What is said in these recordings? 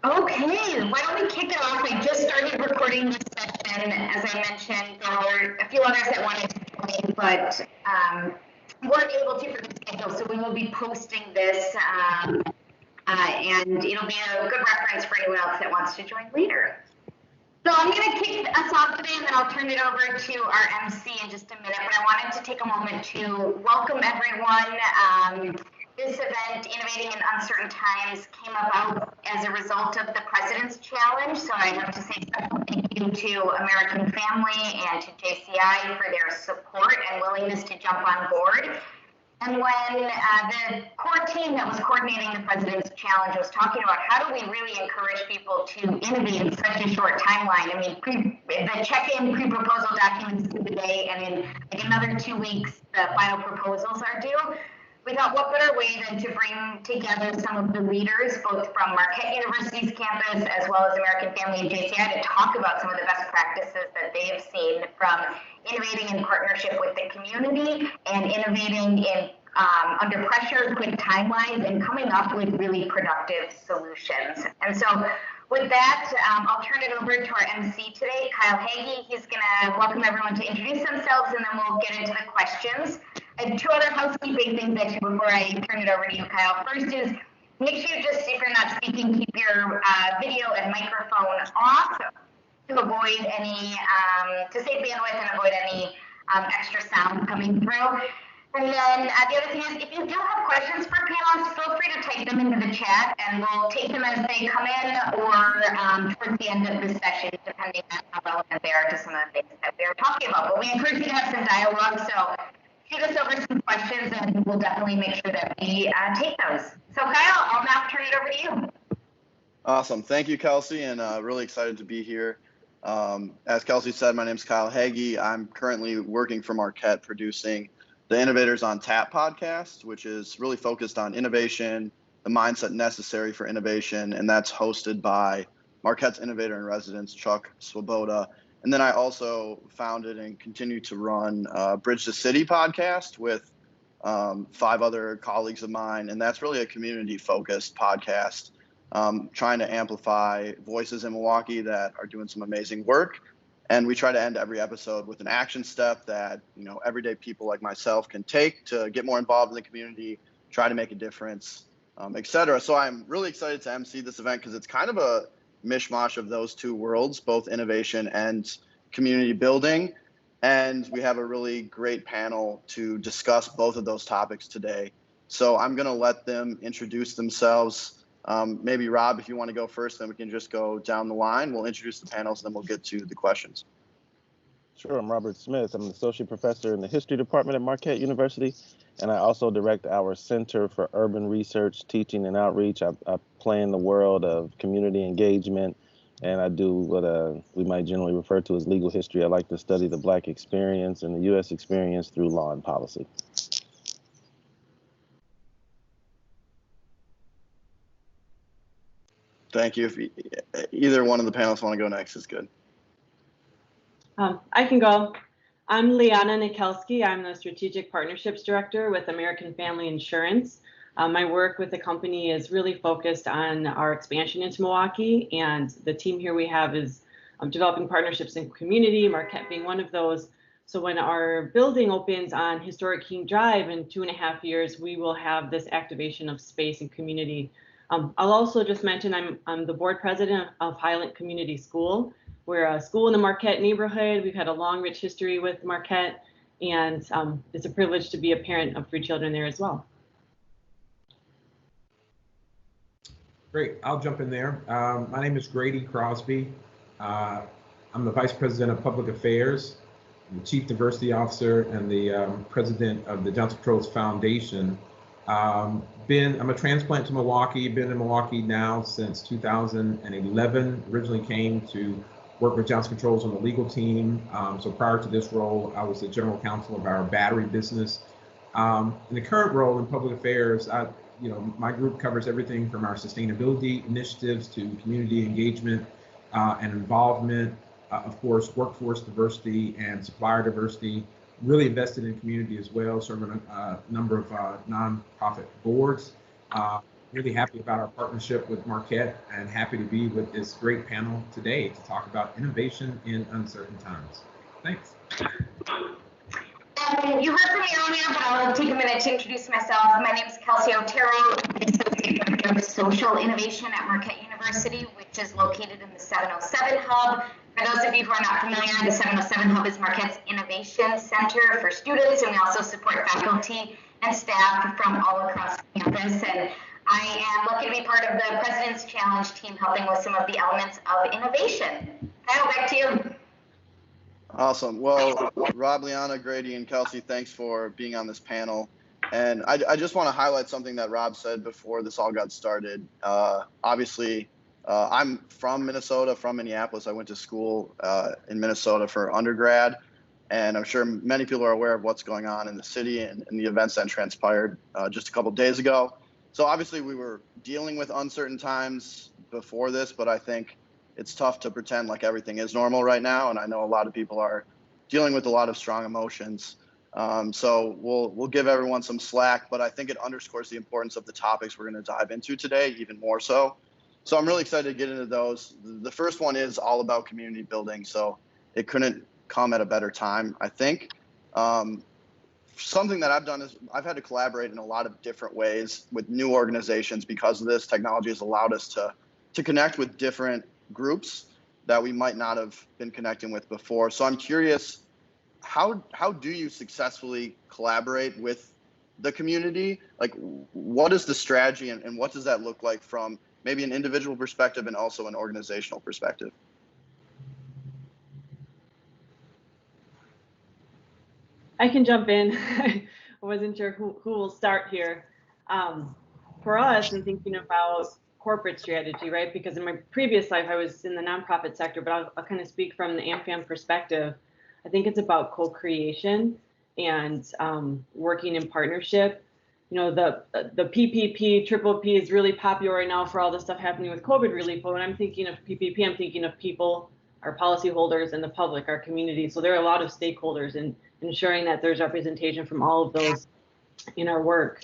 Okay, why don't we kick it off? I just started recording this session. As I mentioned, there were a few others that wanted to join, but weren't able to for the schedule. So we will be posting this, and it'll be a good reference for anyone else that wants to join later. So I'm going to kick us off today, and then I'll turn it over to our MC in just a minute. But I wanted to take a moment to welcome everyone. This event, Innovating in Uncertain Times, came about as a result of the President's Challenge. So I have to say special thank you to American Family and to JCI for their support and willingness to jump on board. And when the core team that was coordinating the President's Challenge was talking about how do we really encourage people to innovate in such a short timeline, I mean, the check-in pre-proposal documents due today, and in like another 2 weeks, the final proposals are due. We thought, what better way than to bring together some of the leaders, both from Marquette University's campus as well as American Family and JCI, to talk about some of the best practices that they have seen from innovating in partnership with the community and innovating in under pressure, quick timelines, and coming up with really productive solutions. And so with that, I'll turn it over to our MC today, Kyle Hagee. He's going to welcome everyone to introduce themselves, and then we'll get into the questions. I have two other housekeeping things actually before I turn it over to you, Kyle. First is make sure just, if you're not speaking, keep your video and microphone off to avoid any, to save bandwidth and avoid any extra sound coming through. And then the other thing is, if you do have questions for panelists, feel free to type them into the chat, and we'll take them as they come in or towards the end of the session, depending on how relevant they are to some of the things that we are talking about. But we encourage you to have some dialogue, so shoot us over some questions, and we'll definitely make sure that we take those. So Kyle, I'll now turn it over to you. Awesome. Thank you, Kelsey, and really excited to be here. As Kelsey said, my name is Kyle Hagee. I'm currently working for Marquette, producing the Innovators on Tap podcast, which is really focused on innovation, the mindset necessary for innovation, and that's hosted by Marquette's Innovator in Residence, Chuck Swoboda. And then I also founded and continue to run Bridge the City podcast with 5 other colleagues of mine, and that's really a community-focused podcast, trying to amplify voices in Milwaukee that are doing some amazing work. And we try to end every episode with an action step that, you know, everyday people like myself can take to get more involved in the community, try to make a difference, et cetera. So I'm really excited to MC this event because it's kind of a mishmash of those two worlds, both innovation and community building. And we have a really great panel to discuss both of those topics today. So I'm going to let them introduce themselves. Maybe Rob, if you want to go first, then we can just go down the line. We'll introduce the panels, then we'll get to the questions. Sure, I'm Robert Smith. I'm an associate professor in the history department at Marquette University, and I also direct our Center for Urban Research, Teaching, and Outreach. I play in the world of community engagement, and I do what we might generally refer to as legal history. I like to study the Black experience and the U.S. experience through law and policy. Thank you. If either one of the panelists want to go next, is good. I can go. I'm Liana Nikelski. I'm the Strategic Partnerships Director with American Family Insurance. My work with the company is really focused on our expansion into Milwaukee, and the team here we have is developing partnerships in community, Marquette being one of those. So when our building opens on historic King Drive in 2.5 years, we will have this activation of space and community. I'll also just mention I'm the board president of Highland Community School. We're a school in the Marquette neighborhood. We've had a long, rich history with Marquette, and it's a privilege to be a parent of 3 children there as well. Great, I'll jump in there. My name is Grady Crosby. I'm the Vice President of Public Affairs, I'm the Chief Diversity Officer, and the President of the Johnson Controls Foundation. I'm a transplant to Milwaukee, been in Milwaukee now since 2011. Originally came to work with Johnson Controls on the legal team. So prior to this role, I was the general counsel of our battery business. In the current role in public affairs, my group covers everything from our sustainability initiatives to community engagement and involvement, of course, workforce diversity and supplier diversity. Really invested in community as well, serving a number of nonprofit boards. really happy about our partnership with Marquette and happy to be with this great panel today to talk about innovation in uncertain times. Thanks. You heard from me earlier, but I'll take a minute to introduce myself. My name is Kelsey Otero. I'm the Associate Director of Social Innovation at Marquette University, which is located in the 707 Hub. For those of you who are not familiar, the 707 Hub is Marquette's Innovation Center for students, and we also support faculty and staff from all across campus. And I am lucky to be part of the President's Challenge team, helping with some of the elements of innovation. Kyle, back to you. Awesome. Well, Rob, Liana, Grady, and Kelsey, thanks for being on this panel. And I just want to highlight something that Rob said before this all got started. Obviously, I'm from Minnesota, from Minneapolis. I went to school in Minnesota for undergrad, and I'm sure many people are aware of what's going on in the city and the events that transpired just a couple days ago. So obviously, we were dealing with uncertain times before this, but I think it's tough to pretend like everything is normal right now, and I know a lot of people are dealing with a lot of strong emotions. So we'll give everyone some slack, but I think it underscores the importance of the topics we're going to dive into today, even more so. So I'm really excited to get into those. The first one is all about community building, so it couldn't come at a better time, I think. Something that I've done is I've had to collaborate in a lot of different ways with new organizations because of this. Technology has allowed us to connect with different groups that we might not have been connecting with before. So I'm curious, how do you successfully collaborate with the community? Like, what is the strategy and what does that look like from maybe an individual perspective and also an organizational perspective? I can jump in. I wasn't sure who will start here. For us, I'm thinking about corporate strategy, right? Because in my previous life, I was in the nonprofit sector, but I'll kind of speak from the AmFam perspective. I think it's about co-creation and working in partnership. You know, the PPP, triple P is really popular right now for all the stuff happening with COVID relief. But when I'm thinking of PPP, I'm thinking of people, our policyholders, and the public, our community. So there are a lot of stakeholders in ensuring that there's representation from all of those in our work.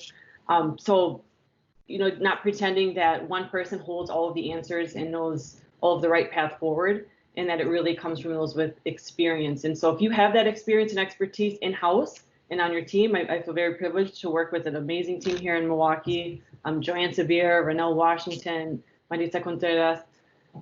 So, you know, not pretending that one person holds all of the answers and knows all of the right path forward, and that it really comes from those with experience. And so if you have that experience and expertise in-house and on your team, I feel very privileged to work with an amazing team here in Milwaukee, Joanne Severe, Renelle Washington, Marisa Contreras,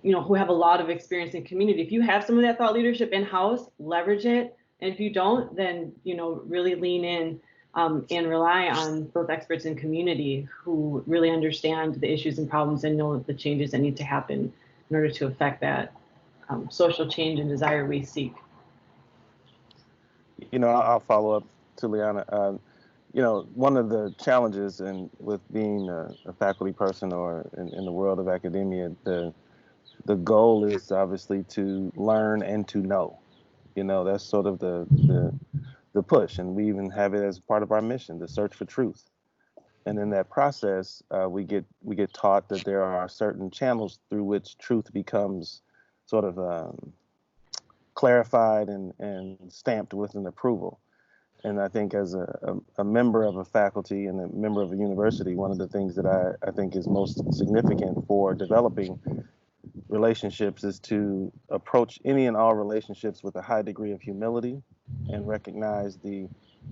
you know, who have a lot of experience in community. If you have some of that thought leadership in-house, leverage it. And if you don't, then, you know, really lean in and rely on those experts in community who really understand the issues and problems and know the changes that need to happen in order to affect that social change and desire we seek. You know, I'll follow up to Liana. You know, one of the challenges with being a faculty person or in the world of academia, the goal is obviously to learn and to know. You know, that's sort of the push, and we even have it as part of our mission, the search for truth. And in that process, we get taught that there are certain channels through which truth becomes sort of clarified and stamped with an approval. And I think as a member of a faculty and a member of a university, one of the things that I think is most significant for developing relationships is to approach any and all relationships with a high degree of humility and recognize the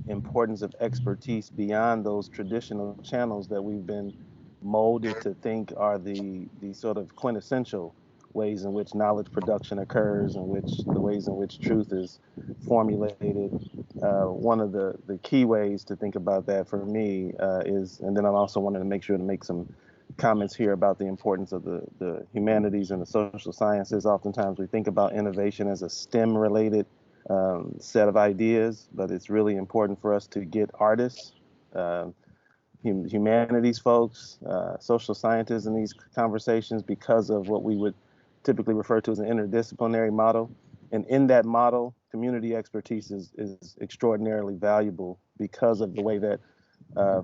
importance of expertise beyond those traditional channels that we've been molded to think are the sort of quintessential ways in which knowledge production occurs and the ways in which truth is formulated. One of the key ways to think about that for me is, and then I also wanted to make sure to make some comments here about the importance of the humanities and the social sciences. Oftentimes we think about innovation as a STEM-related set of ideas, but it's really important for us to get artists, humanities folks, social scientists in these conversations because of what we would typically refer to as an interdisciplinary model. And in that model, community expertise is extraordinarily valuable because of the way that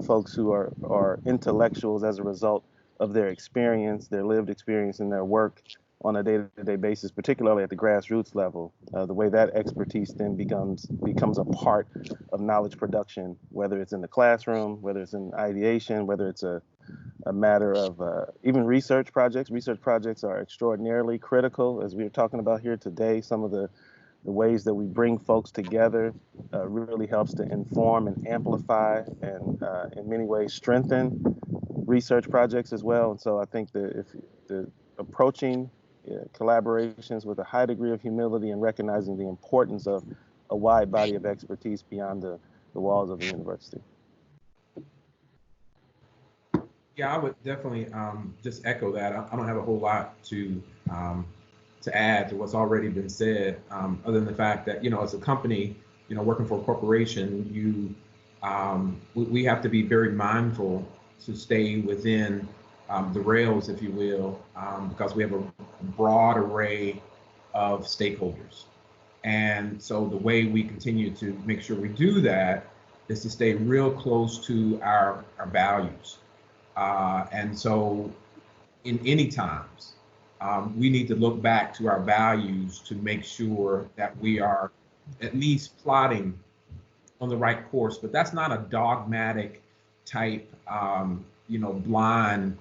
folks who are intellectuals as a result of their experience, their lived experience in their work on a day-to-day basis, particularly at the grassroots level, the way that expertise then becomes a part of knowledge production, whether it's in the classroom, whether it's in ideation, whether it's a a matter of even research projects. Research projects are extraordinarily critical, as we were talking about here today. Some of the ways that we bring folks together really helps to inform and amplify and in many ways strengthen research projects as well. And so I think that if the approaching collaborations with a high degree of humility and recognizing the importance of a wide body of expertise beyond the walls of the university. Yeah, I would definitely just echo that. I don't have a whole lot to add to what's already been said, other than the fact that, as a company, working for a corporation, we have to be very mindful to stay within the rails, if you will, because we have a broad array of stakeholders. And so the way we continue to make sure we do that is to stay real close to our values. And so in any times, we need to look back to our values to make sure that we are at least plotting on the right course. But that's not a dogmatic type, blind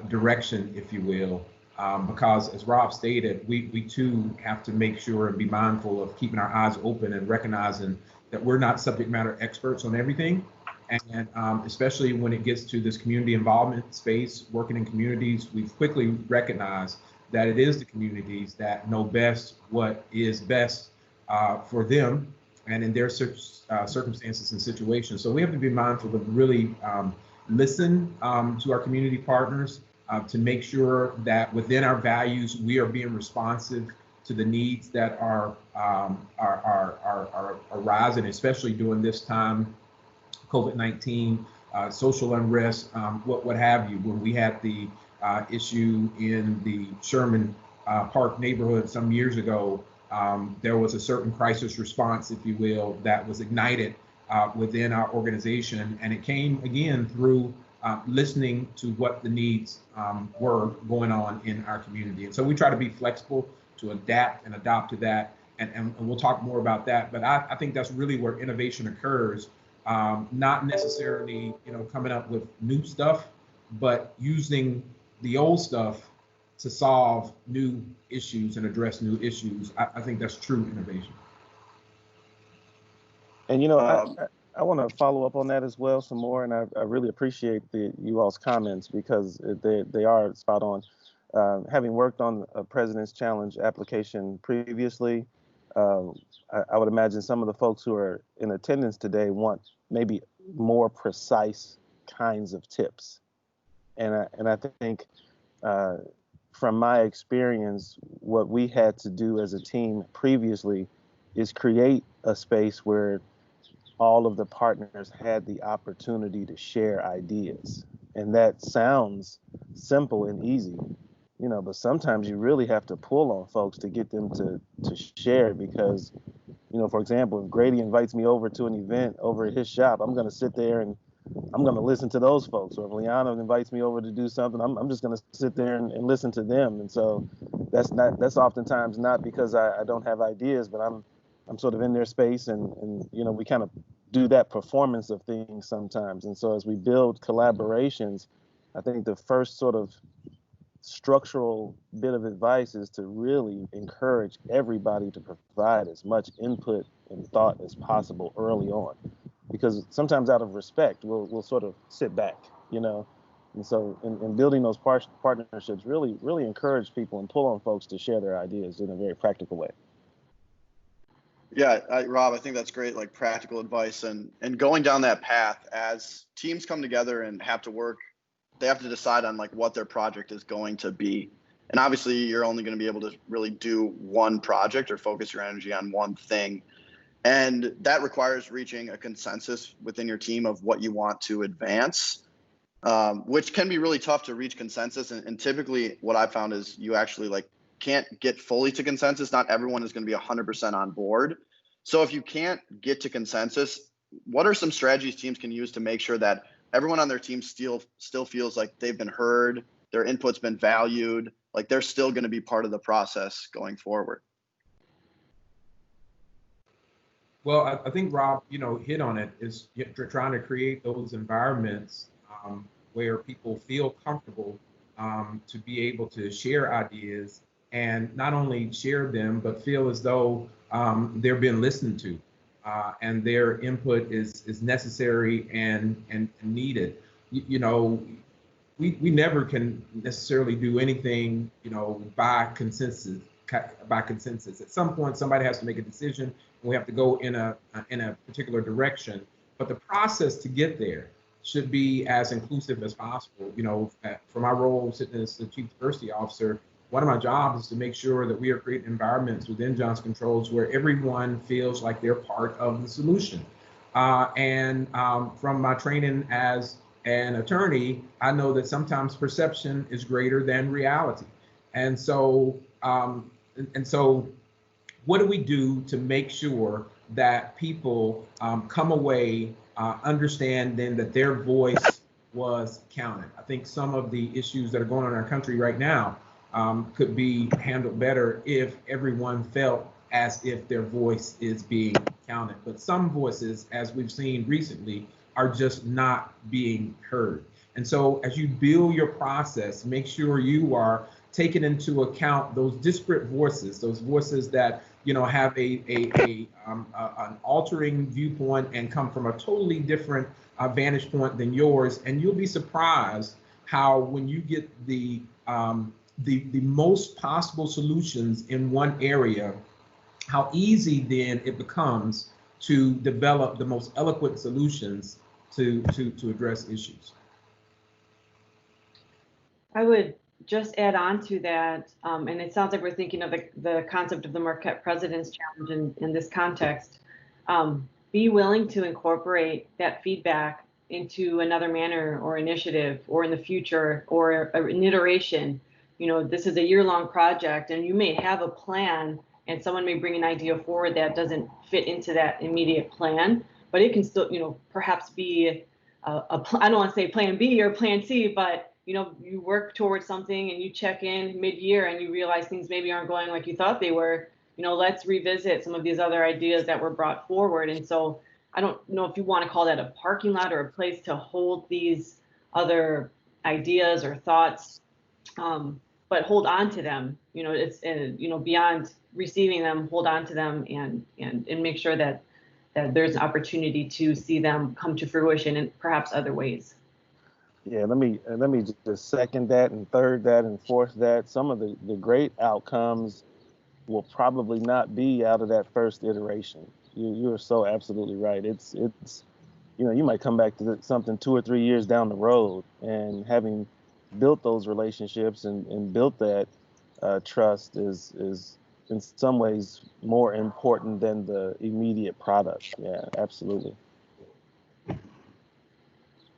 direction, if you will, because as Rob stated, we too have to make sure and be mindful of keeping our eyes open and recognizing that we're not subject matter experts on everything. And especially when it gets to this community involvement space, working in communities, we've quickly recognized that it is the communities that know best what is best for them and in their circumstances and situations. So we have to be mindful of really listen to our community partners to make sure that within our values, we are being responsive to the needs that are arising, especially during this time, COVID-19, social unrest, what have you. When we had the issue in the Sherman Park neighborhood some years ago, there was a certain crisis response, if you will, that was ignited within our organization. And it came again through listening to what the needs were going on in our community. And so we try to be flexible to adapt and adopt to that. And we'll talk more about that. But I think that's really where innovation occurs. Not necessarily, coming up with new stuff, but using the old stuff to solve new issues and address new issues. I think that's true innovation. And, I want to follow up on that as well some more. And I really appreciate you all's comments because they are spot on. Having worked on a President's Challenge application previously, I would imagine some of the folks who are in attendance today want maybe more precise kinds of tips. And I think from my experience, what we had to do as a team previously is create a space where all of the partners had the opportunity to share ideas. And that sounds simple and easy, but sometimes you really have to pull on folks to get them to share because, for example, if Grady invites me over to an event over at his shop, I'm going to sit there and I'm going to listen to those folks. Or if Liana invites me over to do something, I'm just going to sit there and listen to them. And so that's oftentimes not because I don't have ideas, but I'm sort of in their space and we kind of do that performance of things sometimes. And so as we build collaborations, I think the first sort of structural bit of advice is to really encourage everybody to provide as much input and thought as possible early on, because sometimes out of respect, we'll sort of sit back, And so in building those partnerships, really encourage people and pull on folks to share their ideas in a very practical way. Yeah, Rob, I think that's great, like practical advice and going down that path as teams come together and have to work. They have to decide on like what their project is going to be. And obviously you're only going to be able to really do one project or focus your energy on one thing. And that requires reaching a consensus within your team of what you want to advance, which can be really tough to reach consensus. And typically what I found is you actually can't get fully to consensus. Not everyone is going to be 100% on board. So if you can't get to consensus, what are some strategies teams can use to make sure that everyone on their team still feels like they've been heard, their input's been valued, like they're still going to be part of the process going forward? Well, I think Rob, hit on it, is trying to create those environments where people feel comfortable to be able to share ideas and not only share them, but feel as though they're being listened to and their input is necessary and needed. You know, we never can necessarily do anything, you know, by consensus. At some point, somebody has to make a decision, and we have to go in a particular direction. But the process to get there should be as inclusive as possible. You know, for my role sitting as the Chief Diversity Officer, one of my jobs is to make sure that we are creating environments within Johnson Controls where everyone feels like they're part of the solution. From my training as an attorney, I know that sometimes perception is greater than reality. And so, what do we do to make sure that people come away understanding that their voice was counted? I think some of the issues that are going on in our country right now could be handled better if everyone felt as if their voice is being counted. But some voices, as we've seen recently, are just not being heard. And so as you build your process, make sure you are taking into account those disparate voices, those voices that, you know, have an altering viewpoint and come from a totally different vantage point than yours. And you'll be surprised how when you get the most possible solutions in one area, how easy then it becomes to develop the most eloquent solutions to address issues. I would just add on to that, and it sounds like we're thinking of the concept of the Marquette President's Challenge in this context. Be willing to incorporate that feedback into another manner or initiative or in the future or an iteration. You know, this is a year-long project and you may have a plan and someone may bring an idea forward that doesn't fit into that immediate plan, but it can still, you know, perhaps be I don't want to say plan B or plan C, but you know, you work towards something and you check in mid-year and you realize things maybe aren't going like you thought they were. You know, let's revisit some of these other ideas that were brought forward. And so I don't know if you want to call that a parking lot or a place to hold these other ideas or thoughts, but hold on to them. You know, it's you know, beyond receiving them, hold on to them and make sure that there's an opportunity to see them come to fruition in perhaps other ways. Yeah, let me just second that and third that and fourth that. Some of the great outcomes will probably not be out of that first iteration. You're so absolutely right. It's you know, you might come back to something 2 or 3 years down the road, and having built those relationships and built that trust is in some ways more important than the immediate product. Yeah, absolutely.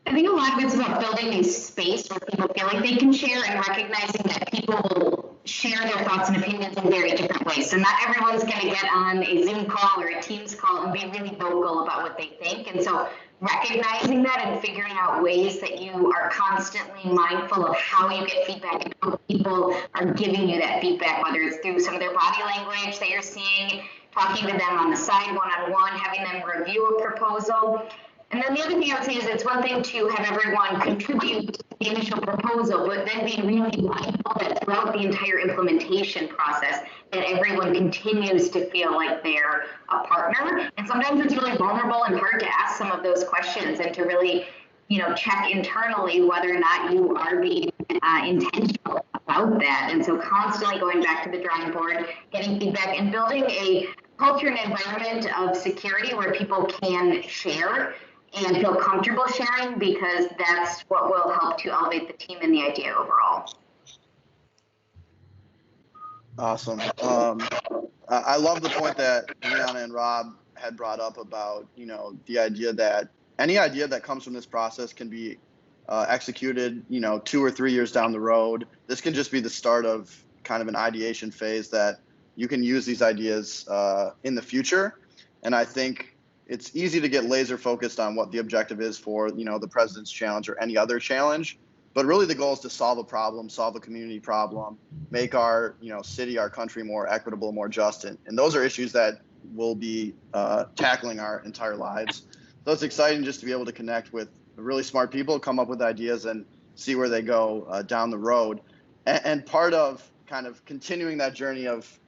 I think a lot of it's about building a space where people feel like they can share and recognizing that people share their thoughts and opinions in very different ways. So not everyone's going to get on a Zoom call or a Teams call and be really vocal about what they think. And so recognizing that and figuring out ways that you are constantly mindful of how you get feedback and how people are giving you that feedback, whether it's through some of their body language that you're seeing, talking to them on the side one-on-one, having them review a proposal. And then the other thing I would say is it's one thing to have everyone contribute to the initial proposal, but then being really mindful that throughout the entire implementation process, that everyone continues to feel like they're a partner. And sometimes it's really vulnerable and hard to ask some of those questions and to really, you know, check internally whether or not you are being intentional about that. And so constantly going back to the drawing board, getting feedback and building a culture and environment of security where people can share and feel comfortable sharing, because that's what will help to elevate the team and the idea overall. Awesome. I love the point that Liana and Rob had brought up about, you know, the idea that any idea that comes from this process can be executed, you know, 2 or 3 years down the road. This can just be the start of kind of an ideation phase that you can use these ideas in the future. And I think it's easy to get laser focused on what the objective is for, you know, the President's Challenge or any other challenge. But really the goal is to solve a problem, solve a community problem, make our, you know, city, our country more equitable, more just. And those are issues that will be tackling our entire lives. So it's exciting just to be able to connect with really smart people come up with ideas and see where they go down the road. And part of kind of continuing that journey of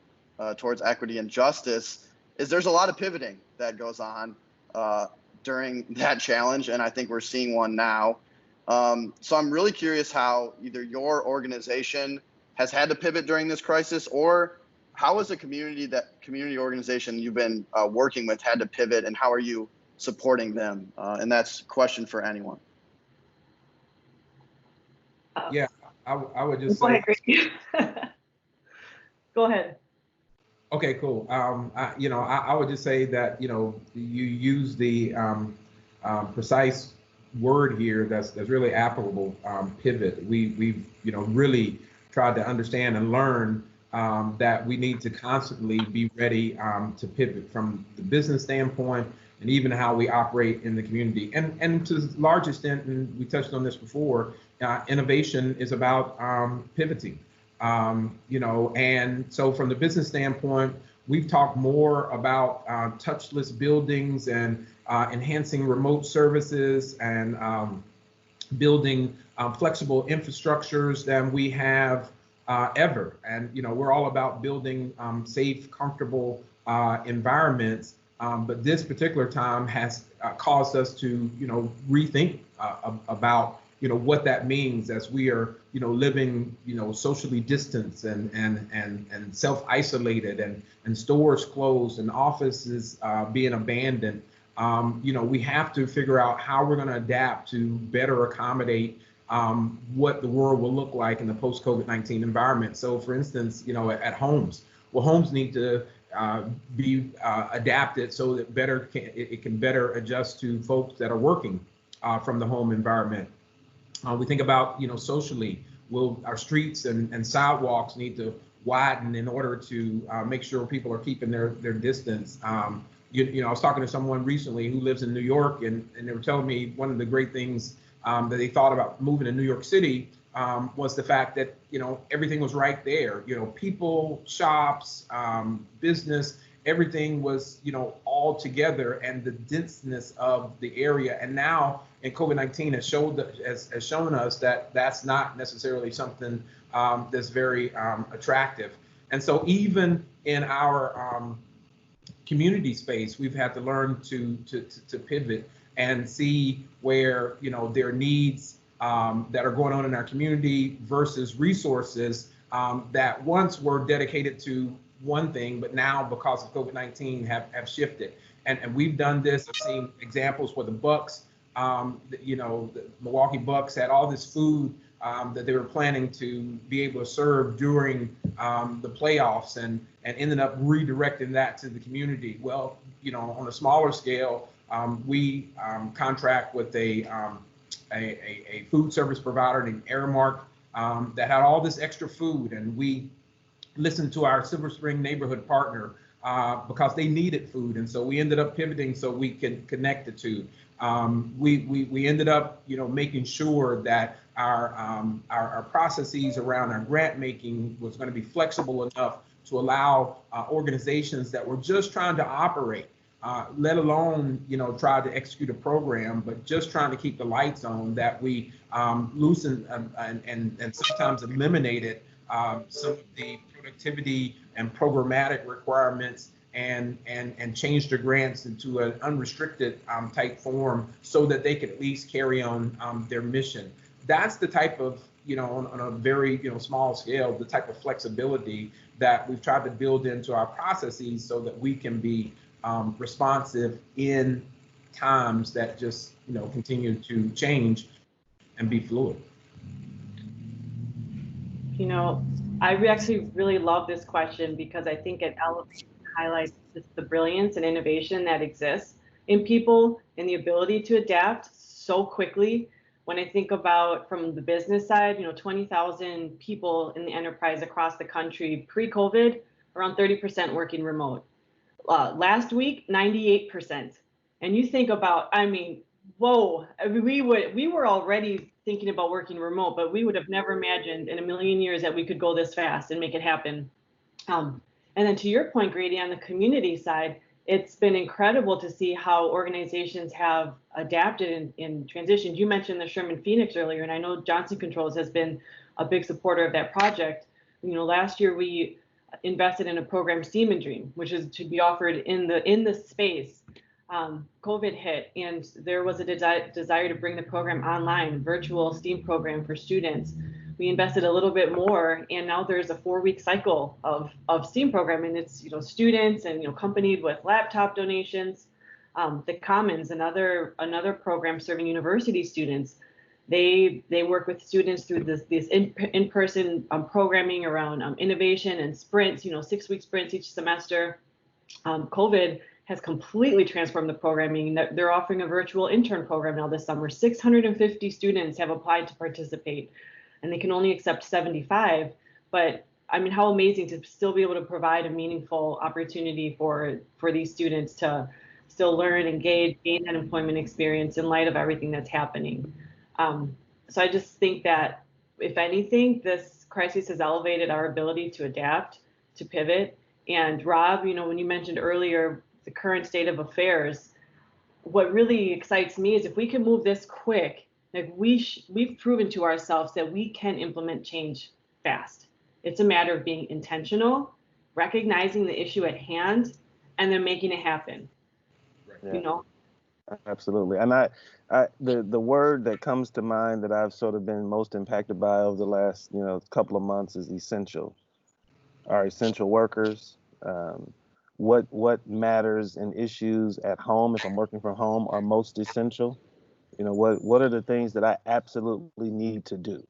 towards equity and justice is there's a lot of pivoting that goes on during that challenge, and I think we're seeing one now. So I'm really curious how either your organization has had to pivot during this crisis, or how has a community organization you've been working with had to pivot, and how are you supporting them? And that's a question for anyone. Yeah, I would just Go say. ahead. Go ahead. Okay, cool. I would just say that, you use the precise word here that's really applicable, pivot. We've really tried to understand and learn that we need to constantly be ready to pivot from the business standpoint and even how we operate in the community. And to a large extent, and we touched on this before, innovation is about pivoting. And so from the business standpoint, we've talked more about touchless buildings and enhancing remote services and building flexible infrastructures than we have ever. And, we're all about building safe, comfortable environments. But this particular time has caused us to, rethink about what that means as we are, living, socially distanced and self-isolated and stores closed and offices being abandoned. We have to figure out how we're going to adapt to better accommodate what the world will look like in the post-COVID-19 environment. So, for instance, at homes, homes need to be adapted so that it can better adjust to folks that are working from the home environment. We think about, socially, our streets and sidewalks need to widen in order to make sure people are keeping their distance. I was talking to someone recently who lives in New York, and they were telling me one of the great things that they thought about moving to New York City was the fact that, everything was right there. People, shops, business, everything was, all together, and the denseness of the area. And now, and COVID-19 has shown us that that's not necessarily something that's very attractive. And so even in our community space, we've had to learn to pivot and see where there are needs that are going on in our community versus resources that once were dedicated to one thing, but now because of COVID-19 have shifted. And we've done this. I've seen examples where the Bucks, the Milwaukee Bucks had all this food that they were planning to be able to serve during the playoffs and ended up redirecting that to the community. Well, on a smaller scale, we contract with a food service provider named Aramark that had all this extra food, and we listened to our Silver Spring neighborhood partner because they needed food, and so we ended up pivoting so we can connect the two. We ended up, making sure that our processes around our grant making was going to be flexible enough to allow organizations that were just trying to operate, let alone, try to execute a program, but just trying to keep the lights on, that we loosened and sometimes eliminated some of the productivity and programmatic requirements and changed their grants into an unrestricted type form so that they could at least carry on their mission. That's the type of, on a very, small scale, the type of flexibility that we've tried to build into our processes so that we can be responsive in times that just, continue to change and be fluid. I actually really love this question because I think it elevates and highlights the brilliance and innovation that exists in people and the ability to adapt so quickly. When I think about from the business side, 20,000 people in the enterprise across the country pre-COVID, around 30% working remote. Last week, 98%. And you think about, whoa, we were already thinking about working remote, but we would have never imagined in a million years that we could go this fast and make it happen. And then to your point, Grady, on the community side, it's been incredible to see how organizations have adapted and transitioned. You mentioned the Sherman Phoenix earlier, and I know Johnson Controls has been a big supporter of that project. Last year we invested in a program, Steam and Dream, which is to be offered in the space. COVID hit, and there was a desire to bring the program online, virtual STEAM program for students. We invested a little bit more, and now there's a 4-week cycle of STEAM program, and it's students and accompanied with laptop donations. The Commons, another program serving university students, they work with students through this in-person programming around innovation and sprints, 6-week sprints each semester. COVID has completely transformed the programming. They're offering a virtual intern program now this summer. 650 students have applied to participate, and they can only accept 75. But I mean, how amazing to still be able to provide a meaningful opportunity for these students to still learn, engage, gain that employment experience in light of everything that's happening. So I just think that, if anything, this crisis has elevated our ability to adapt, to pivot. And Rob, when you mentioned earlier the current state of affairs, what really excites me is if we can move this quick, like we've proven to ourselves that we can implement change fast. It's a matter of being intentional, recognizing the issue at hand, and then making it happen. Yeah. Absolutely. And the word that comes to mind that I've sort of been most impacted by over the last couple of months is essential. Our essential workers, what matters and issues at home, if I'm working from home, are most essential. What are the things that I absolutely need to do?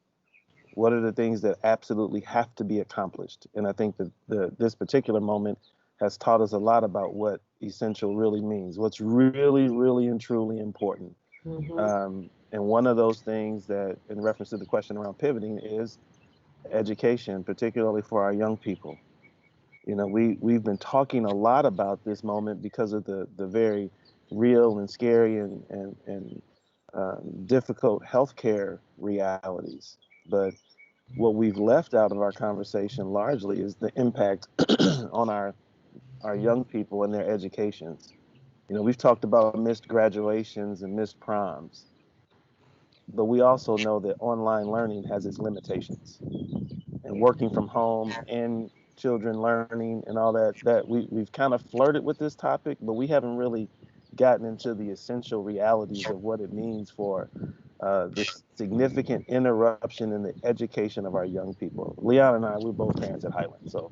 What are the things that absolutely have to be accomplished? And I think that this particular moment has taught us a lot about what essential really means, what's really, really and truly important. Mm-hmm. And one of those things that, in reference to the question around pivoting, is education, particularly for our young people. We've been talking a lot about this moment because of the very real and scary and difficult healthcare realities. But what we've left out of our conversation largely is the impact on our young people and their educations. We've talked about missed graduations and missed proms, but we also know that online learning has its limitations, and working from home and children learning and all that we've kind of flirted with this topic, but we haven't really gotten into the essential realities of what it means for this significant interruption in the education of our young people. Leon and I, we're both parents at Highland, so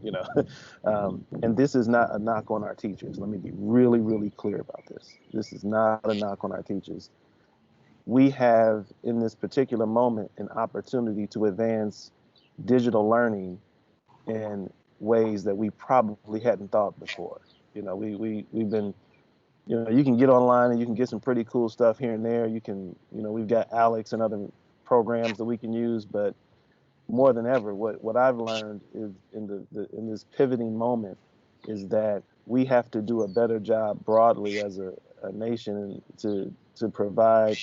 and this is not a knock on our teachers. Let me be really, really clear about this. This is not a knock on our teachers. We have, in this particular moment, an opportunity to advance digital learning in ways that we probably hadn't thought before. We've been, you can get online and you can get some pretty cool stuff here and there. You can, we've got Alex and other programs that we can use, but more than ever, what I've learned is in this pivoting moment is that we have to do a better job broadly as a nation to provide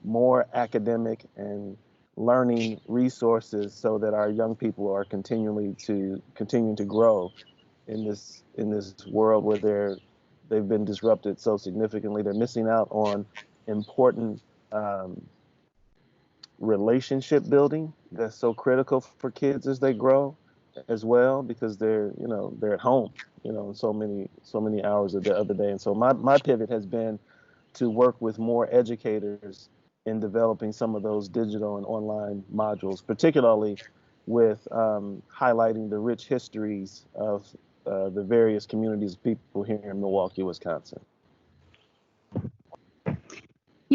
more academic and learning resources so that our young people are continuing to grow in this world where they've been disrupted so significantly. They're missing out on important relationship building that's so critical for kids as they grow as well, because they're at home, so many hours of the other day. And so my pivot has been to work with more educators in developing some of those digital and online modules, particularly with highlighting the rich histories of the various communities of people here in Milwaukee, Wisconsin.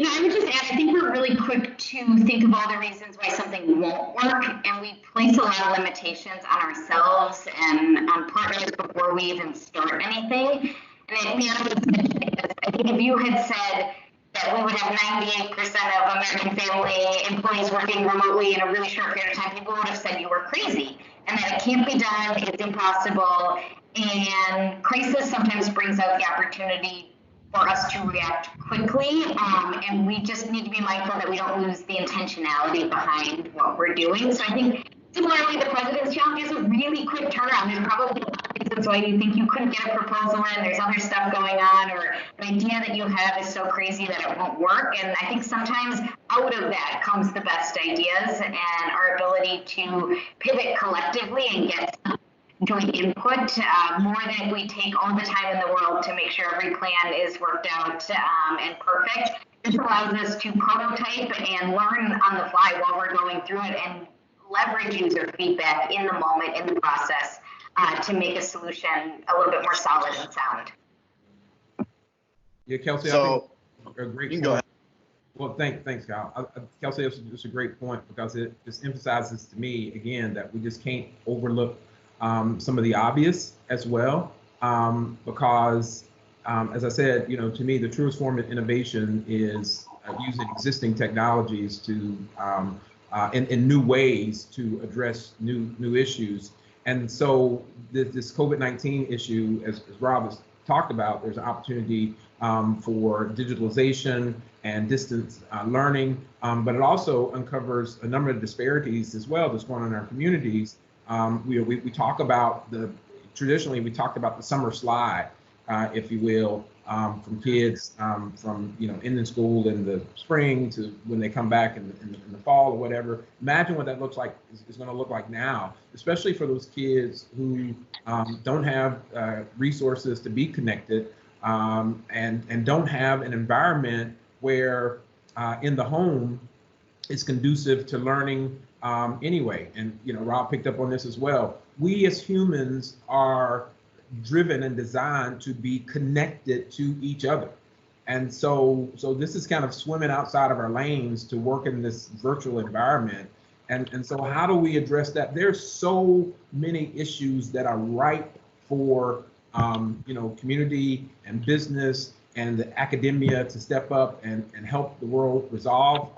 I would just add, I think we're really quick to think of all the reasons why something won't work, and we place a lot of limitations on ourselves and on partners before we even start anything. And I think if you had said that we would have 98% of American family employees working remotely in a really short period of time, people would have said you were crazy and that it can't be done, it's impossible. And crisis sometimes brings out the opportunity for us to react quickly, and we just need to be mindful that we don't lose the intentionality behind what we're doing. So I think similarly, the president's challenge is a really quick turnaround. There's probably a lot of reasons why you think you couldn't get a proposal in, there's other stuff going on, or an idea that you have is so crazy that it won't work. And I think sometimes out of that comes the best ideas, and our ability to pivot collectively and get joint input, more than if we take all the time in the world to make sure every plan is worked out and perfect. This allows us to prototype and learn on the fly while we're going through it, and leverage user feedback in the moment, in the process, to make a solution a little bit more solid and sound. Yeah, Kelsey, So, I think a great you can point. go ahead. Well, thanks, Kyle. Kelsey, it's a great point, because it just emphasizes to me, again, that we just can't overlook some of the obvious as well, because as I said, to me, the truest form of innovation is using existing technologies to in new ways to address new issues. And so this COVID-19 issue, as Rob has talked about, there's an opportunity for digitalization and distance learning, but it also uncovers a number of disparities as well that's going on in our communities. We talk about traditionally we talked about the summer slide, if you will, from kids from ending school in the spring to when they come back in the fall or whatever. Imagine what that looks like is going to look like now, especially for those kids who don't have resources to be connected, and don't have an environment where in the home it's conducive to learning anyway. And Rob picked up on this as well. We as humans are driven and designed to be connected to each other. And so this is kind of swimming outside of our lanes to work in this virtual environment. And so how do we address that? There's so many issues that are ripe for community and business and the academia to step up and help the world resolve.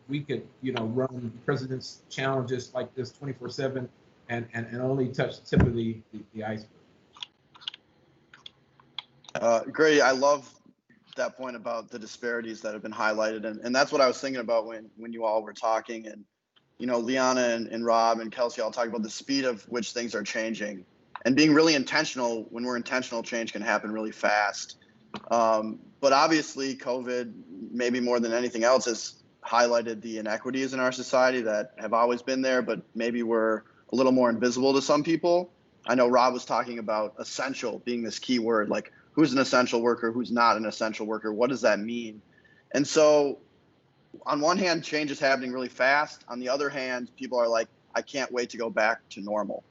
We could run president's challenges like this 24/7 and only touch the tip of the iceberg. Great. I love that point about the disparities that have been highlighted. And that's what I was thinking about when you all were talking. And, Liana and Rob and Kelsey all talk about the speed of which things are changing and being really intentional. When we're intentional, change can happen really fast. But obviously, COVID, maybe more than anything else, has highlighted the inequities in our society that have always been there, but maybe were a little more invisible to some people. I know Rob was talking about essential being this key word, like who's an essential worker, who's not an essential worker, what does that mean? And so on one hand, change is happening really fast. On the other hand, people are like, I can't wait to go back to normal.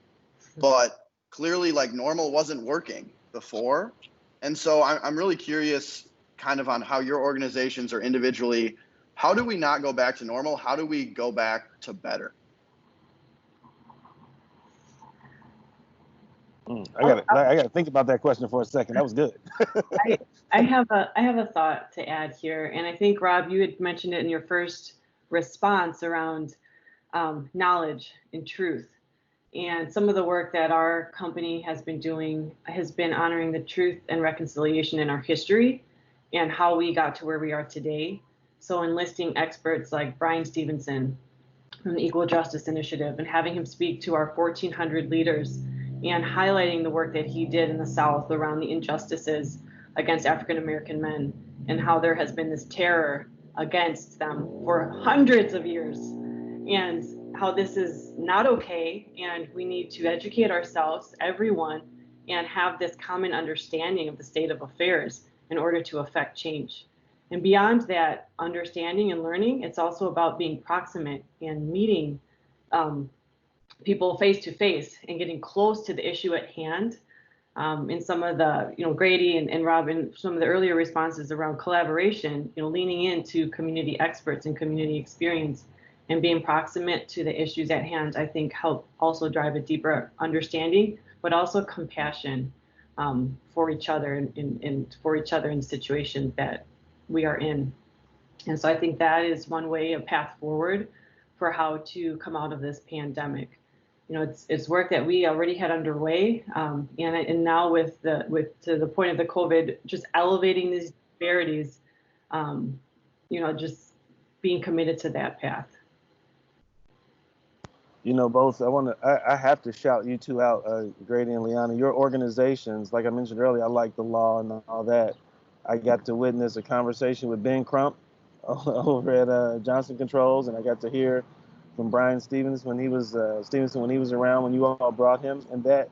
But clearly, like, normal wasn't working before. And so I'm really curious kind of on how your organizations or individually, how do we not go back to normal? How do we go back to better? I gotta think about that question for a second. That was good. I have a thought to add here, and I think, Rob, you had mentioned it in your first response around knowledge and truth. And some of the work that our company has been doing has been honoring the truth and reconciliation in our history and how we got to where we are today. So enlisting experts like Brian Stevenson from the Equal Justice Initiative and having him speak to our 1,400 leaders and highlighting the work that he did in the South around the injustices against African American men and how there has been this terror against them for hundreds of years, and how this is not okay, and we need to educate ourselves, everyone, and have this common understanding of the state of affairs in order to affect change. And beyond that understanding and learning, it's also about being proximate and meeting people face to face and getting close to the issue at hand. In some of the, Grady and Rob, in some of the earlier responses around collaboration, leaning into community experts and community experience and being proximate to the issues at hand, I think help also drive a deeper understanding, but also compassion for each other and for each other in the situation that we are in. And so I think that is one way, a path forward for how to come out of this pandemic. It's work that we already had underway, and now with to the point of the COVID, just elevating these disparities, just being committed to that path. both. I have to shout you two out, Grady and Liana. Your organizations, like I mentioned earlier, I like the law and all that. I got to witness a conversation with Ben Crump over at Johnson Controls, and I got to hear from Brian Stevenson when he was around when you all brought him, and that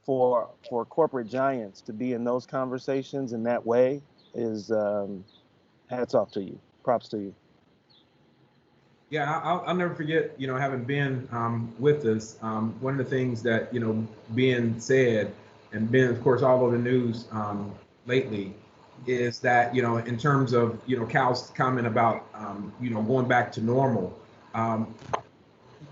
for corporate giants to be in those conversations in that way is hats off to you, props to you. Yeah, I'll never forget, having been with us. One of the things that, Ben said, and Ben, of course, all over the news lately, is that, in terms of, Cal's comment about, going back to normal,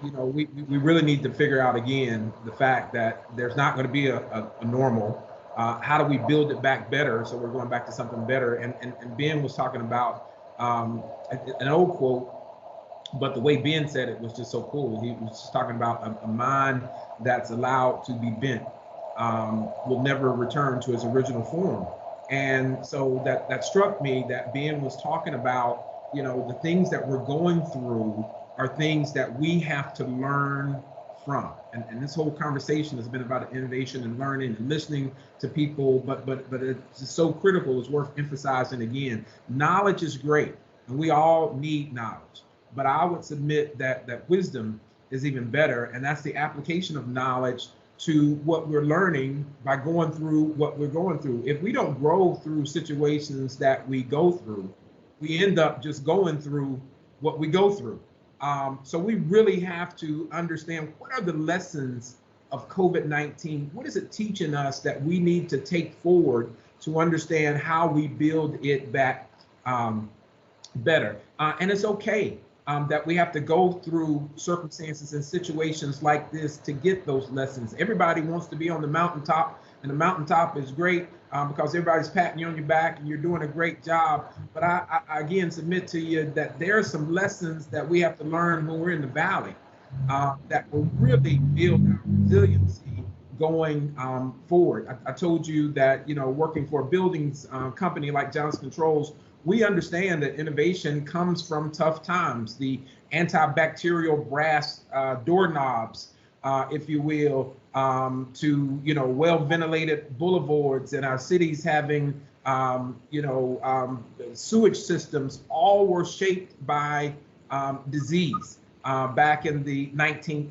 we really need to figure out again the fact that there's not going to be a normal. How do we build it back better? So we're going back to something better. And Ben was talking about an old quote, but the way Ben said it was just so cool. He was just talking about a mind that's allowed to be bent will never return to its original form. And so that struck me, that Ben was talking about, the things that we're going through are things that we have to learn from. And this whole conversation has been about innovation and learning and listening to people, but it's so critical. It's worth emphasizing again. Knowledge is great, and we all need knowledge. But I would submit that wisdom is even better, and that's the application of knowledge to what we're learning by going through what we're going through. If we don't grow through situations that we go through, we end up just going through what we go through. So we really have to understand, what are the lessons of COVID-19? What is it teaching us that we need to take forward to understand how we build it back better? And it's okay that we have to go through circumstances and situations like this to get those lessons. Everybody wants to be on the mountaintop, and the mountaintop is great because everybody's patting you on your back and you're doing a great job. But I again submit to you that there are some lessons that we have to learn when we're in the valley that will really build our resiliency going forward. I told you that, working for a buildings company like Johnson Controls, we understand that innovation comes from tough times. The antibacterial brass doorknobs, if you will, to well-ventilated boulevards, and our cities having sewage systems, all were shaped by disease back in the 19th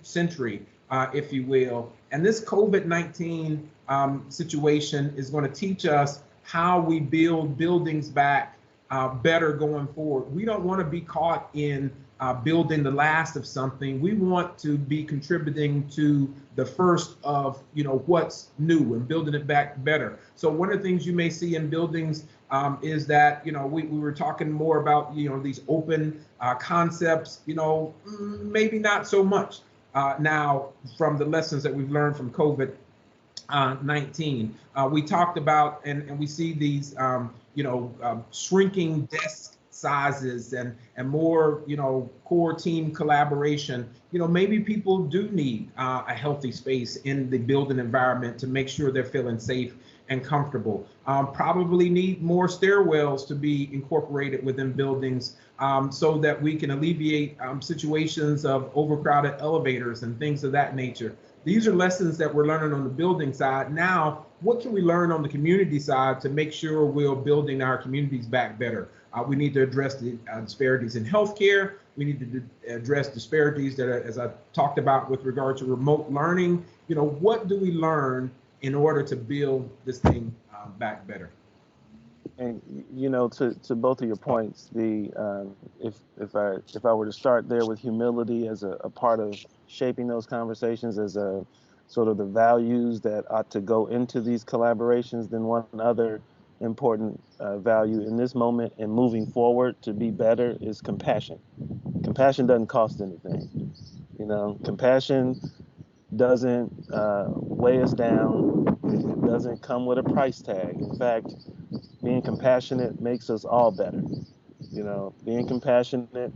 century, if you will. And this COVID-19 situation is going to teach us how we build buildings back better going forward. We don't want to be caught in building the last of something. We want to be contributing to the first of what's new and building it back better. So one of the things you may see in buildings is that we were talking more about these open concepts. Maybe not so much now from the lessons that we've learned from COVID-19. We talked about, and we see these, shrinking desk sizes and more, core team collaboration. Maybe people do need a healthy space in the building environment to make sure they're feeling safe and comfortable. Probably need more stairwells to be incorporated within buildings so that we can alleviate situations of overcrowded elevators and things of that nature. These are lessons that we're learning on the building side. Now, what can we learn on the community side to make sure we're building our communities back better? We need to address the disparities in healthcare. We need to address disparities that are, as I talked about with regard to remote learning. What do we learn in order to build this thing back better? And to both of your points, if I were to start there with humility as a part of shaping those conversations, as a sort of the values that ought to go into these collaborations, then one other important value in this moment and moving forward to be better is compassion. Compassion doesn't cost anything. Compassion doesn't weigh us down. It doesn't come with a price tag. In fact, being compassionate makes us all better. Being compassionate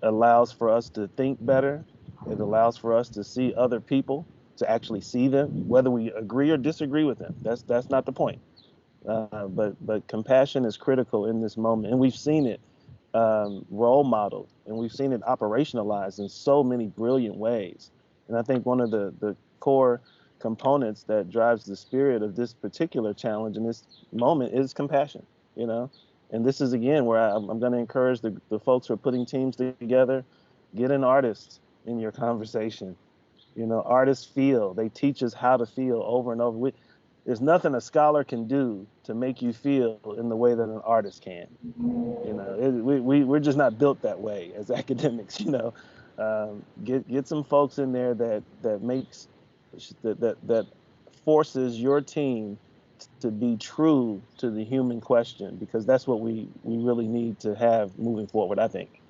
allows for us to think better. It allows for us to see other people, to actually see them, whether we agree or disagree with them. That's not the point. But compassion is critical in this moment, and we've seen it role modeled, and we've seen it operationalized in so many brilliant ways. And I think one of the core components that drives the spirit of this particular challenge in this moment is compassion, you know? And this is, again, where I'm going to encourage the folks who are putting teams together, get an artist in your conversation. You know, artists feel, they teach us how to feel over and over. There's nothing a scholar can do to make you feel in the way that an artist can. You know, we're just not built that way as academics. You know, get some folks in there that forces your team to be true to the human question, because that's what we really need to have moving forward, I think.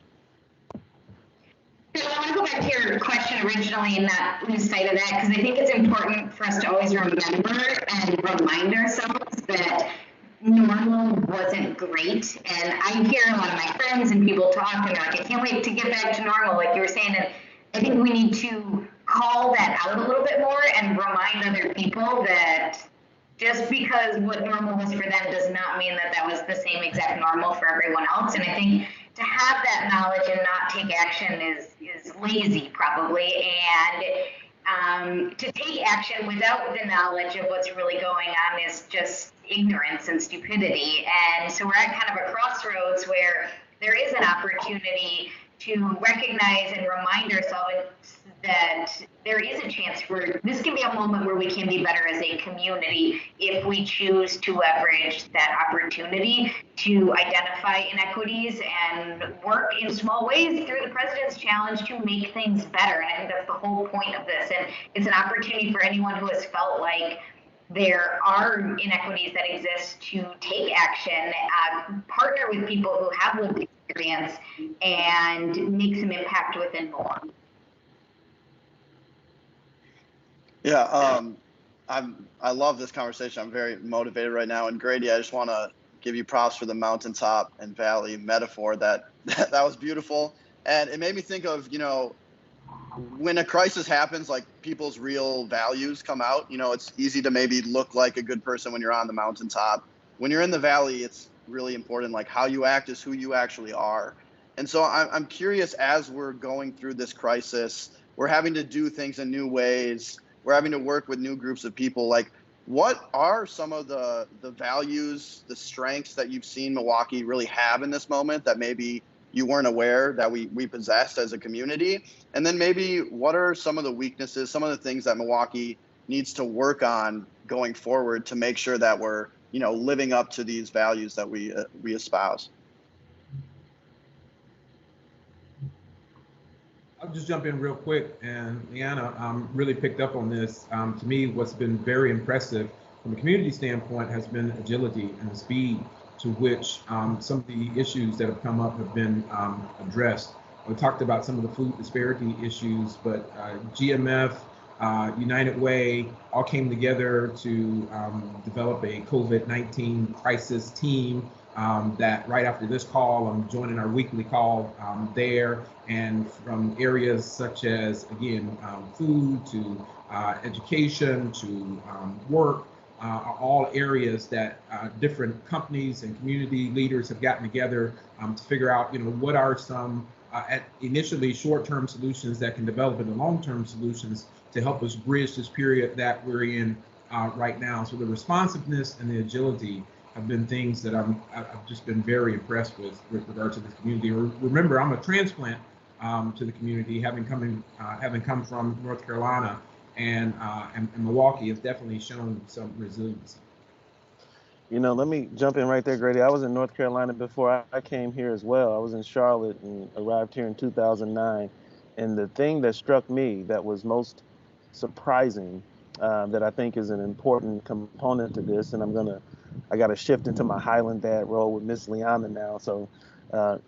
So I want to go back to your question originally and not lose sight of that, because I think it's important for us to always remember and remind ourselves that normal wasn't great. And I hear a lot of my friends and people talk, and they're like, I can't wait to get back to normal, like you were saying. And I think we need to call that out a little bit more and remind other people that just because what normal was for them does not mean that that was the same exact normal for everyone else. And I think to have that knowledge and not take action is lazy, probably. And to take action without the knowledge of what's really going on is just ignorance and stupidity. And so we're at kind of a crossroads where there is an opportunity to recognize and remind ourselves that there is a chance for this can be a moment where we can be better as a community if we choose to leverage that opportunity to identify inequities and work in small ways through the President's Challenge to make things better. And I think that's the whole point of this. And it's an opportunity for anyone who has felt like there are inequities that exist to take action, partner with people who have lived experience, and make some impact within more. Yeah, I love this conversation. I'm very motivated right now. And Grady, I just want to give you props for the mountaintop and valley metaphor. That was beautiful. And it made me think of, you know, when a crisis happens, like people's real values come out. You know, it's easy to maybe look like a good person when you're on the mountaintop. When you're in the valley, it's really important, like how you act is who you actually are. And so I'm curious, as we're going through this crisis, we're having to do things in new ways. We're having to work with new groups of people. Like, what are some of the values, the strengths that you've seen Milwaukee really have in this moment that maybe you weren't aware that we possessed as a community? And then maybe what are some of the weaknesses, some of the things that Milwaukee needs to work on going forward to make sure that we're, you know, living up to these values that we espouse? I'll just jump in real quick, and Leanna really picked up on this. To me, what's been very impressive from a community standpoint has been agility and the speed to which some of the issues that have come up have been addressed. We talked about some of the food disparity issues, but GMF, United Way all came together to develop a COVID-19 crisis team that right after this call, I'm joining our weekly call there. And from areas such as, again, food to education to work, are all areas that different companies and community leaders have gotten together to figure out, you know, what are some initially short-term solutions that can develop into long-term solutions to help us bridge this period that we're in right now. So the responsiveness and the agility have been things that I've just been very impressed with regard to this community. Remember, I'm a transplant to the community, having come from North Carolina, and Milwaukee has definitely shown some resilience. You know, let me jump in right there, Grady. I was in North Carolina before I came here as well. I was in Charlotte and arrived here in 2009. And the thing that struck me that was most surprising, that I think is an important component to this, and I got to shift into my Highland Dad role with Miss Liana now. So,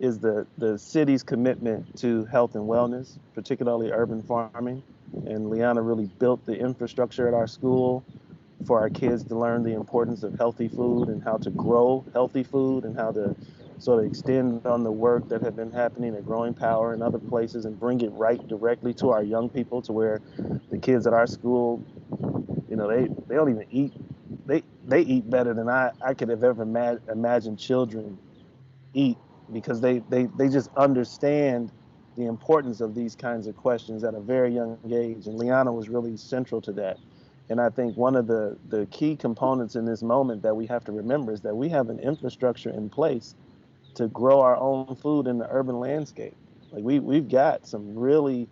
is the city's commitment to health and wellness, particularly urban farming. And Liana really built the infrastructure at our school for our kids to learn the importance of healthy food and how to grow healthy food and how to sort of extend on the work that had been happening at Growing Power and other places and bring it right directly to our young people, to where the kids at our school, you know, they don't even eat. They eat better than I could have ever imagined children eat because they just understand the importance of these kinds of questions at a very young age. And Liana was really central to that. And I think one of the key components in this moment that we have to remember is that we have an infrastructure in place to grow our own food in the urban landscape. Like we've got some really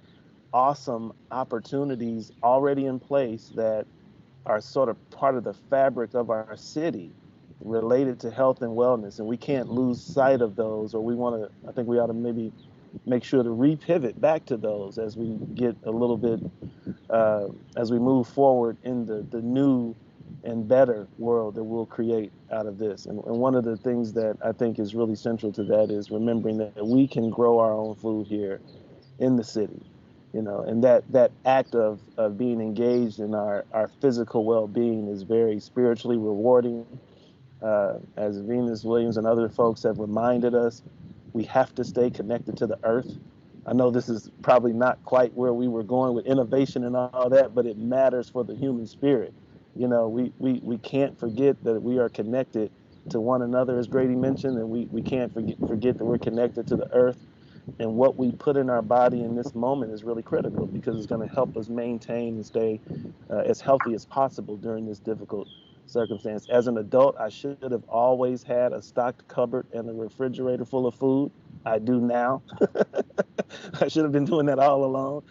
awesome opportunities already in place that are sort of part of the fabric of our city related to health and wellness. And we can't lose sight of those, or I think we ought to maybe make sure to repivot back to those as we get a little bit, as we move forward in the new and better world that we'll create out of this. And one of the things that I think is really central to that is remembering that we can grow our own food here in the city, and that act of being engaged in our physical well-being is very spiritually rewarding. As Venus Williams and other folks have reminded us, we have to stay connected to the earth. I know this is probably not quite where we were going with innovation and all that, but it matters for the human spirit. We can't forget that we are connected to one another, as Grady mentioned, and we can't forget that we're connected to the earth. And what we put in our body in this moment is really critical, because it's going to help us maintain and stay as healthy as possible during this difficult circumstance. As an adult, I should have always had a stocked cupboard and a refrigerator full of food. I do now. I should have been doing that all along.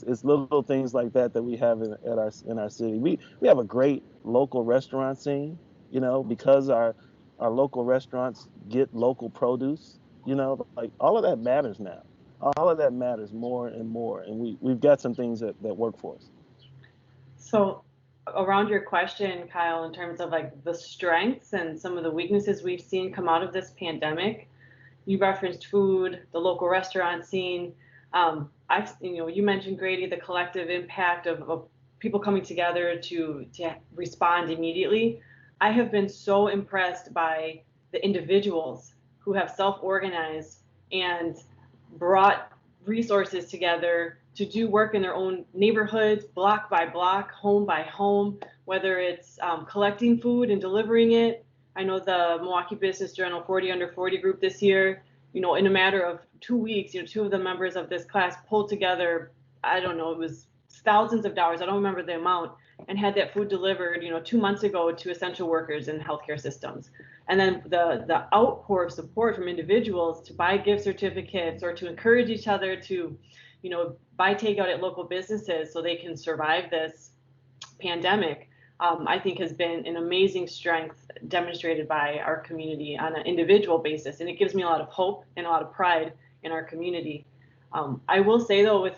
It's little things like that we have in our city. We have a great local restaurant scene, because our local restaurants get local produce. Like all of that matters now. All of that matters more and more, and we've got some things that work for us. So around your question, Kyle, in terms of like the strengths and some of the weaknesses we've seen come out of this pandemic, you referenced food, the local restaurant scene. You mentioned, Grady, the collective impact of people coming together to respond immediately. I have been so impressed by the individuals who have self-organized and brought resources together to do work in their own neighborhoods, block by block, home by home, whether it's collecting food and delivering it. I know the Milwaukee Business Journal 40 Under 40 group this year, in a matter of 2 weeks, two of the members of this class pulled together, I don't know, it was thousands of dollars, I don't remember the amount, and had that food delivered, 2 months ago to essential workers in healthcare systems. And then the outpour of support from individuals to buy gift certificates or to encourage each other to, buy takeout at local businesses so they can survive this pandemic, I think has been an amazing strength demonstrated by our community on an individual basis. And it gives me a lot of hope and a lot of pride in our community. I will say though,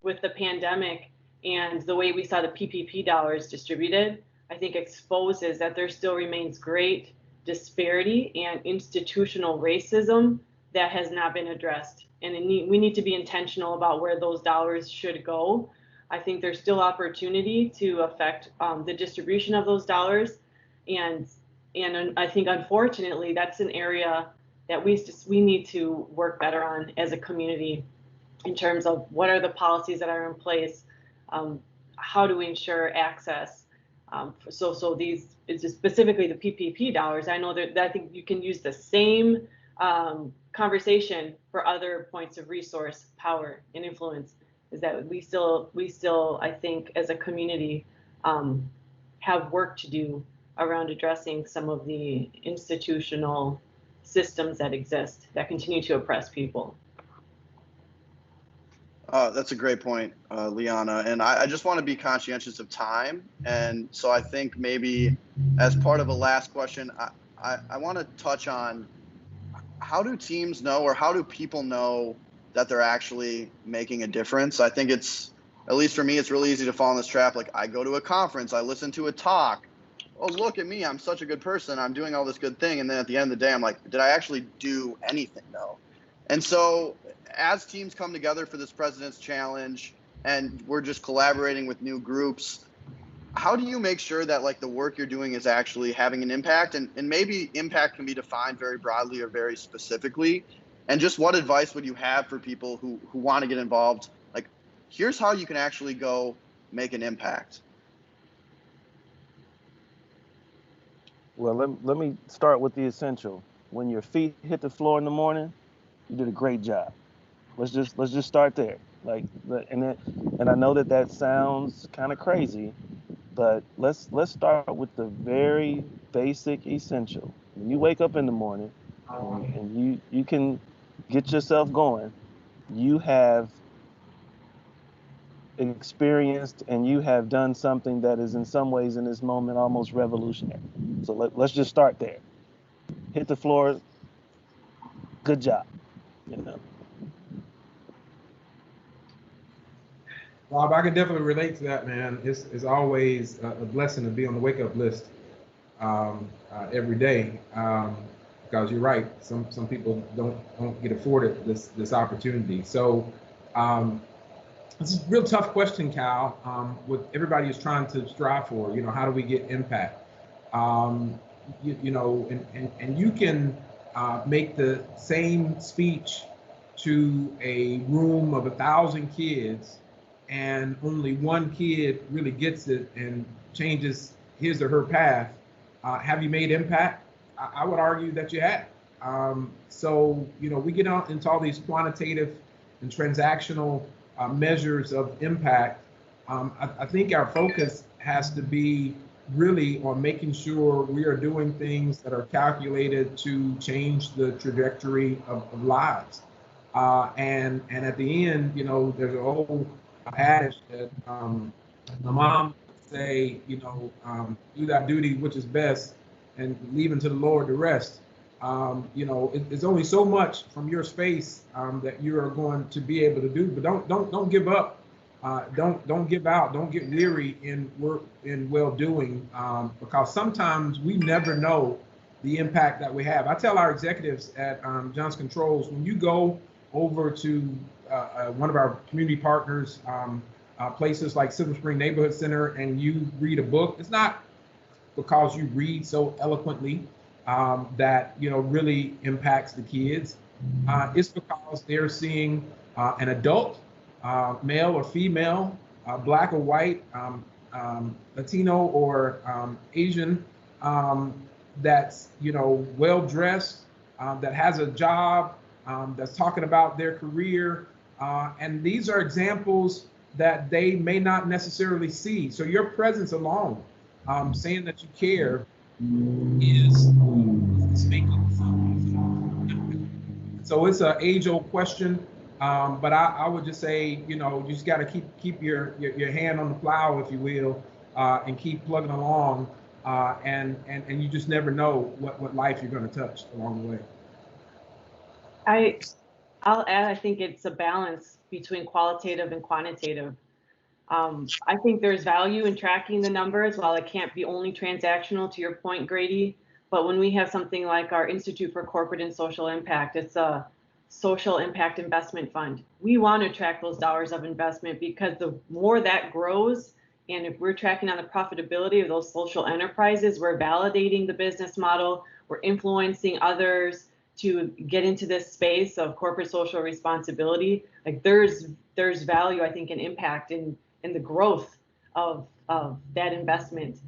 with the pandemic and the way we saw the PPP dollars distributed, I think exposes that there still remains great disparity and institutional racism that has not been addressed. And we need to be intentional about where those dollars should go. I think there's still opportunity to affect the distribution of those dollars. And I think, unfortunately, that's an area that we need to work better on as a community in terms of what are the policies that are in place, how do we ensure access. So these, it's just specifically the PPP dollars. I know that I think you can use the same conversation for other points of resource, power, and influence. Is that we still, I think, as a community, have work to do around addressing some of the institutional systems that exist that continue to oppress people. That's a great point, Liana. And I just want to be conscientious of time. And so I think maybe as part of a last question, I want to touch on how do teams know, or how do people know that they're actually making a difference? I think it's, at least for me, it's really easy to fall in this trap. Like, I go to a conference, I listen to a talk. Oh, look at me, I'm such a good person, I'm doing all this good thing. And then at the end of the day, I'm like, did I actually do anything though? And so as teams come together for this President's Challenge and we're just collaborating with new groups, how do you make sure that like the work you're doing is actually having an impact? And maybe impact can be defined very broadly or very specifically. And just what advice would you have for people who want to get involved? Like, here's how you can actually go make an impact. Well, let me start with the essential. when your feet hit the floor in the morning, you did a great job. Let's just start there. Like, and I know that sounds kind of crazy, but let's start with the very basic essential. When you wake up in the morning and you can get yourself going, you have experienced and you have done something that is in some ways in this moment almost revolutionary. So let's just start there. Hit the floor. Good job. You know. Rob, I can definitely relate to that, man. It's always a blessing to be on the wake up list every day, because you're right. Some people don't get afforded this opportunity. So this is a real tough question, Cal. What everybody is trying to strive for. How do we get impact? And you can make the same speech to a room of 1,000 kids, and only one kid really gets it and changes his or her path. Have you made impact? I would argue that you have. So we get out into all these quantitative and transactional measures of impact. I think our focus has to be really on making sure we are doing things that are calculated to change the trajectory of lives. And at the end, there's a whole adage that my mom would say, do thy duty, which is best, and leave unto the Lord the rest. It's only so much from your space that you are going to be able to do, but don't give up. Don't give out. Don't get weary in work in well-doing, because sometimes we never know the impact that we have. I tell our executives at Johnson Controls, when you go over to one of our community partners, places like Silver Spring Neighborhood Center, and you read a book, it's not because you read so eloquently that really impacts the kids. It's because they're seeing an adult, male or female, black or white, Latino or Asian, that's well dressed, that has a job, that's talking about their career, and these are examples that they may not necessarily see. So your presence alone, saying that you care, is making something. So it's an age-old question, but I would just say, you just got to keep your hand on the plow, if you will, and keep plugging along, and you just never know what life you're going to touch along the way. I'll add, I think it's a balance between qualitative and quantitative. I think there's value in tracking the numbers, while it can't be only transactional, to your point, Grady. But when we have something like our Institute for Corporate and Social Impact, it's a social impact investment fund. We want to track those dollars of investment, because the more that grows, and if we're tracking on the profitability of those social enterprises, we're validating the business model, we're influencing others to get into this space of corporate social responsibility. Like there's value, I think, and impact in the growth of that investment.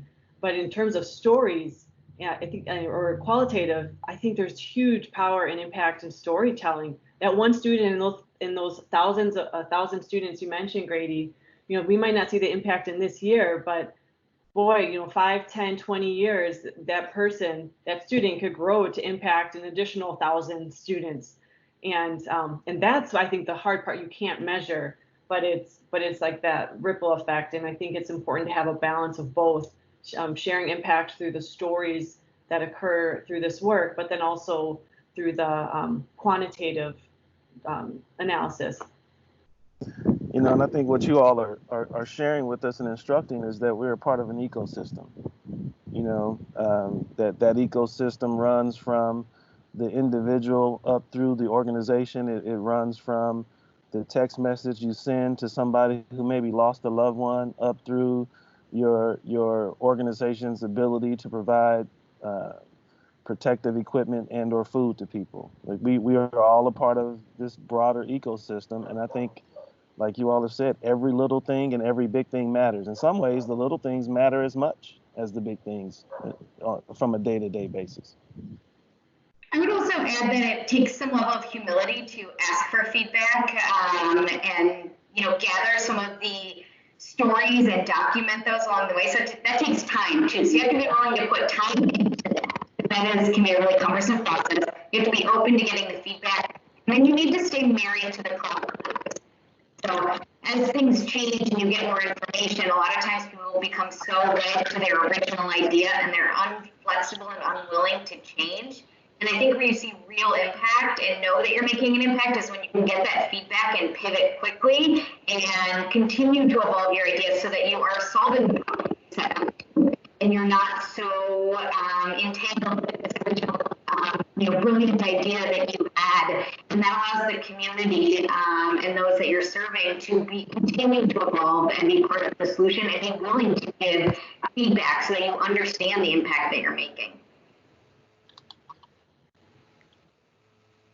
But in terms of stories, yeah, I think, or qualitative, I think there's huge power and impact in storytelling. That one student in those 1,000 students you mentioned, Grady, we might not see the impact in this year, but boy, 5, 10, 20 years, that student could grow to impact an additional 1,000 students. And that's, I think, the hard part. You can't measure, but it's like that ripple effect. And I think it's important to have a balance of both, sharing impact through the stories that occur through this work, but then also through the quantitative analysis. And I think what you all are sharing with us and instructing is that we're a part of an ecosystem. That ecosystem runs from the individual up through the organization. It runs from the text message you send to somebody who maybe lost a loved one, up through your organization's ability to provide protective equipment and or food to people. Like we are all a part of this broader ecosystem, and I think, like you all have said, every little thing and every big thing matters. In some ways, the little things matter as much as the big things from a day-to-day basis. I would also add that it takes some level of humility to ask for feedback and gather some of the stories and document those along the way. So that takes time too. So you have to be willing to put time into that. That can be a really cumbersome process. You have to be open to getting the feedback, and then you need to stay married to the process. So as things change and you get more information, a lot of times people will become so wed to their original idea and they're unflexible and unwilling to change. And I think where you see real impact and know that you're making an impact is when you can get that feedback and pivot quickly and continue to evolve your ideas so that you are solving problems and you're not so entangled with this original brilliant idea that you had. And that allows the community and those that you're serving to continue to evolve and be part of the solution and be willing to give feedback so that you understand the impact that you're making.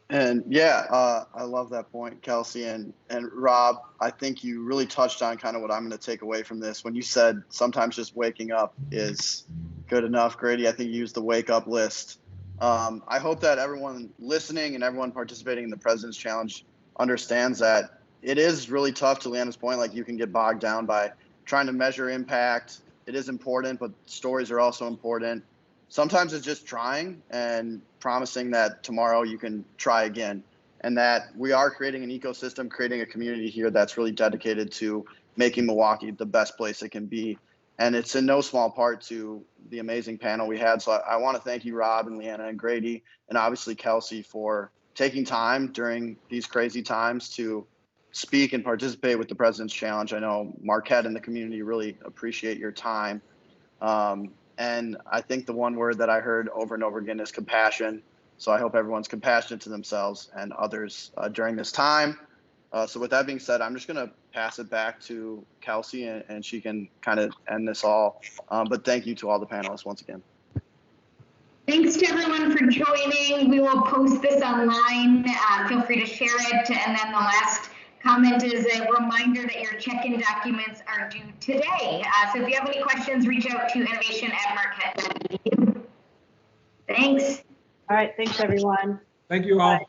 And yeah, I love that point, Kelsey. And Rob, I think you really touched on kind of what I'm going to take away from this. When you said sometimes just waking up is good enough, Grady, I think you used the wake up list. I hope that everyone listening and everyone participating in the President's Challenge understands that it is really tough, to Leanna's point. Like, you can get bogged down by trying to measure impact. It is important, but stories are also important. Sometimes it's just trying and promising that tomorrow you can try again, and that we are creating an ecosystem, creating a community here that's really dedicated to making Milwaukee the best place it can be. And it's in no small part to the amazing panel we had. So I want to thank you, Rob and Leanna and Grady, and obviously Kelsey, for taking time during these crazy times to speak and participate with the President's Challenge. I know Marquette and the community really appreciate your time. And I think the one word that I heard over and over again is compassion. So I hope everyone's compassionate to themselves and others during this time. So with that being said, I'm just going to pass it back to Kelsey, and she can kind of end this all. But thank you to all the panelists once again. Thanks to everyone for joining. We will post this online. Feel free to share it. And then the last comment is a reminder that your check-in documents are due today. So if you have any questions, reach out to innovation@marquette.edu. Thanks. All right, thanks everyone. Thank you all. Bye.